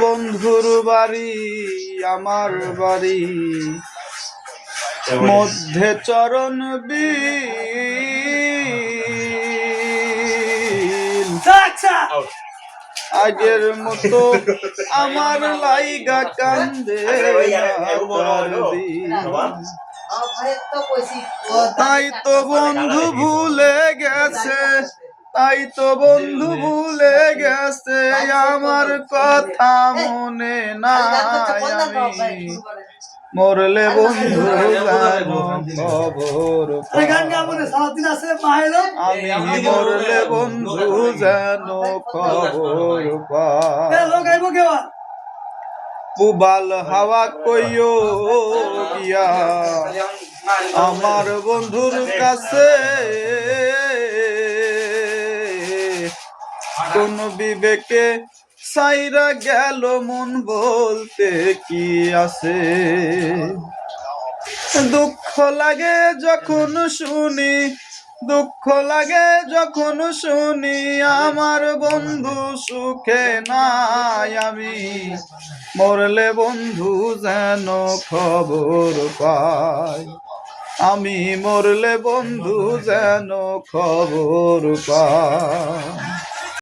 বন্ধুর বাড়ি আমার বাড়ি মধ্যে চরণ বিল আগের মতো আমার লাইগা কান্দে তাই তো বন্ধু ভুলে গেছে তাই তো বন্ধু ভুলে গেছে আমার কথা মনে নাই আমি মরলে বন্ধু জানো খবর আমি মরলে বন্ধু জানো খবর পুবাল হাওয়া কইও গিয়া আমার বন্ধুর কাছে কোন বিবেকে সাইরা গেল মন বলতে কি আছে দুঃখ লাগে যখন শুনি দুঃখ লাগে যখন শুনি আমার বন্ধু সুখে নাই আমি মরলে বন্ধু যেন খবর পাই আমি মরলে বন্ধু যেন খবর পাই